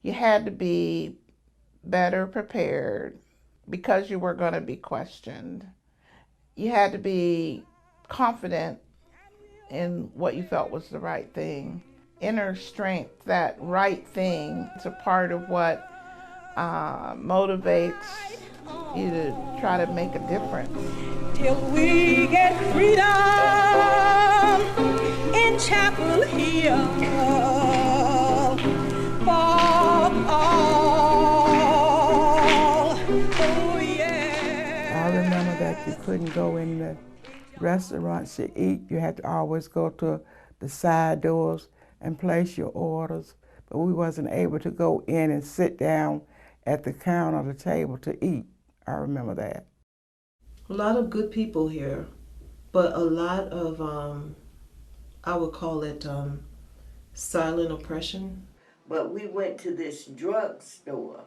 You had to be better prepared because you were going to be questioned. You had to be confident in what you felt was the right thing. Inner strength, that right thing, is a part of what motivates you to try to make a difference. Till we get freedom in Chapel Hill for all. Oh yeah. I remember that you couldn't go in the restaurants to eat. You had to always go to the side doors and place your orders. But we wasn't able to go in and sit down at the counter or the table to eat. I remember that. A lot of good people here, but a lot of, I would call it silent oppression. But we went to this drugstore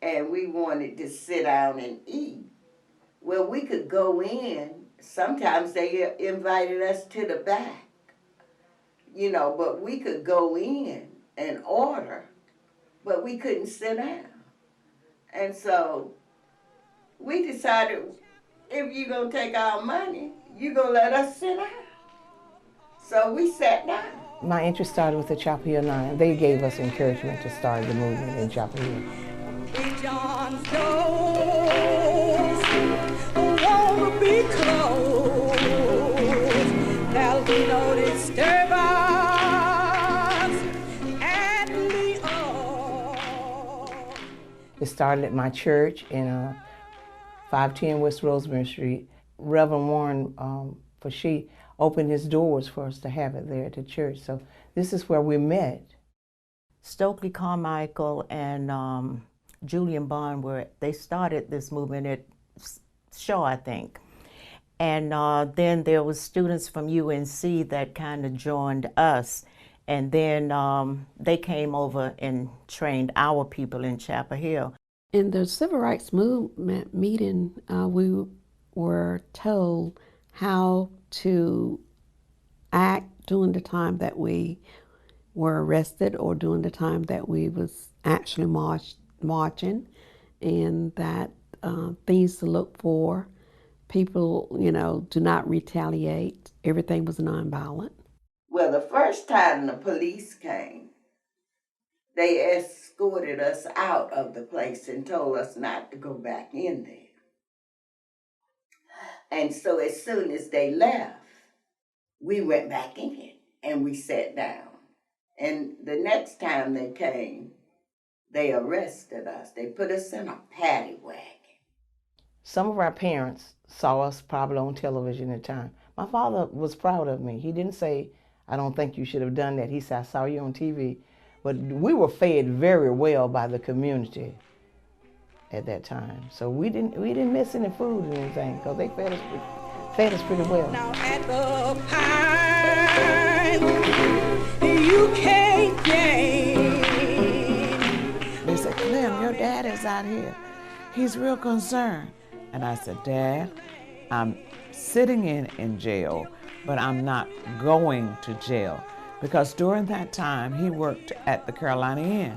and we wanted to sit down and eat. Well, we could go in. Sometimes they invited us to the back, you know, but we could go in and order, but we couldn't sit down. And so we decided, if you're going to take our money, you're going to let us sit down. So we sat down. My interest started with the Chapel Hill 9. They gave us encouragement to start the movement in Chapel Hill. John Jones wanna be close. There'll be no disturbance at the all. It started at my church in 510 West Rosemary Street. Reverend Warren she opened his doors for us to have it there at the church. So this is where we met. Stokely Carmichael and Julian Bond they started this movement at Shaw, I think. And then there was students from UNC that kind of joined us. And then they came over and trained our people in Chapel Hill. In the Civil Rights Movement meeting, we were told how to act during the time that we were arrested or during the time that we was actually marching, and that things to look for. People, you know, do not retaliate. Everything was nonviolent. Well, the first time the police came, they escorted us out of the place and told us not to go back in there. And so as soon as they left, we went back in and we sat down. And the next time they came, they arrested us. They put us in a paddy wagon. Some of our parents saw us probably on television at the time. My father was proud of me. He didn't say, "I don't think you should have done that." He said, "I saw you on TV." But we were fed very well by the community at that time. So we didn't miss any food or anything because they fed us pretty well. Now at the pine, you can't gain. They said, "Clem, your dad is out here. He's real concerned." And I said, "Dad, I'm sitting in jail, but I'm not going to jail." Because during that time, he worked at the Carolina Inn.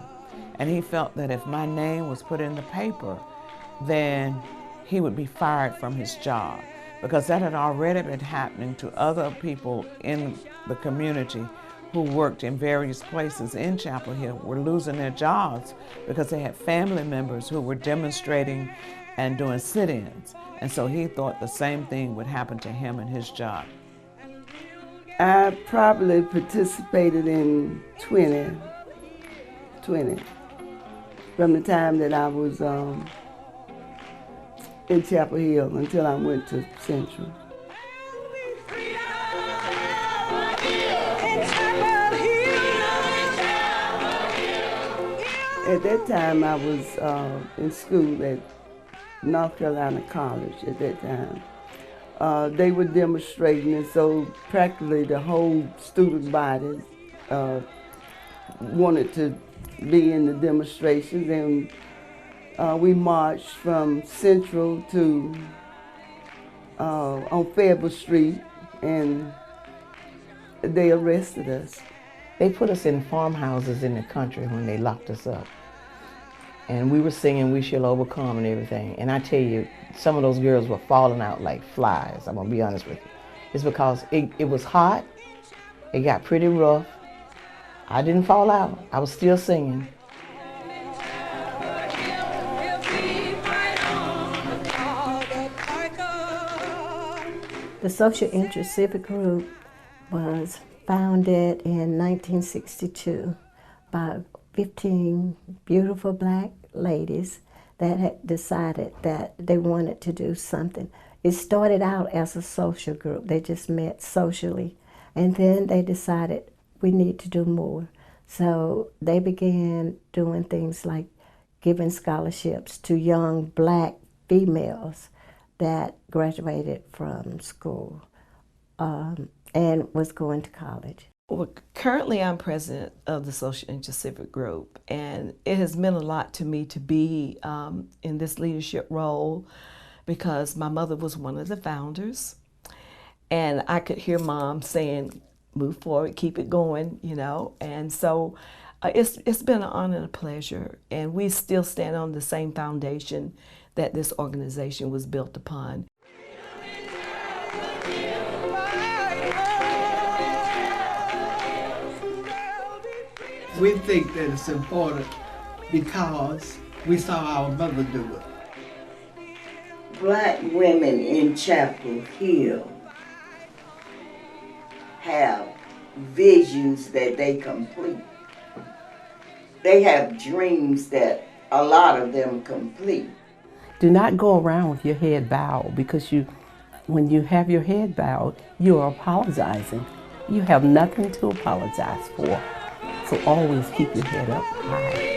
And he felt that if my name was put in the paper, then he would be fired from his job. Because that had already been happening to other people in the community who worked in various places in Chapel Hill, were losing their jobs because they had family members who were demonstrating and doing sit-ins. And so he thought the same thing would happen to him and his job. I probably participated in 20, from the time that I was in Chapel Hill until I went to Central. At that time, I was in school at North Carolina College at that time. They were demonstrating, and so practically the whole student body wanted to be in the demonstrations, and we marched from Central to on Fayetteville Street, and they arrested us. They put us in farmhouses in the country when they locked us up. and we were singing "We Shall Overcome" and everything. And I tell you, some of those girls were falling out like flies. I'm gonna be honest with you. It's because it was hot. It got pretty rough. I didn't fall out. I was still singing. The Social Interest Civic Group was founded in 1962 by 15 beautiful black ladies that had decided that they wanted to do something. It started out as a social group. They just met socially, and then they decided we need to do more. So they began doing things like giving scholarships to young black females that graduated from school and was going to college. Well, currently I'm president of the Social Interest Civic Group, and it has meant a lot to me to be in this leadership role because my mother was one of the founders, and I could hear Mom saying, move forward, keep it going, you know, and so it's been an honor and a pleasure, and we still stand on the same foundation that this organization was built upon. We think that it's important because we saw our mother do it. Black women in Chapel Hill have visions that they complete. They have dreams that a lot of them complete. Do not go around with your head bowed, because when you have your head bowed, you are apologizing. You have nothing to apologize for. So always keep your head up high.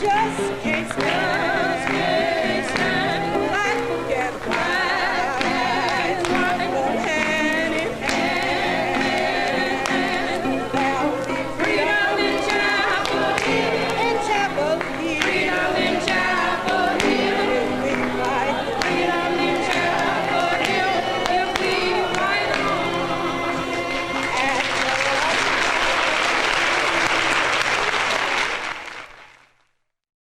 Just can't stand.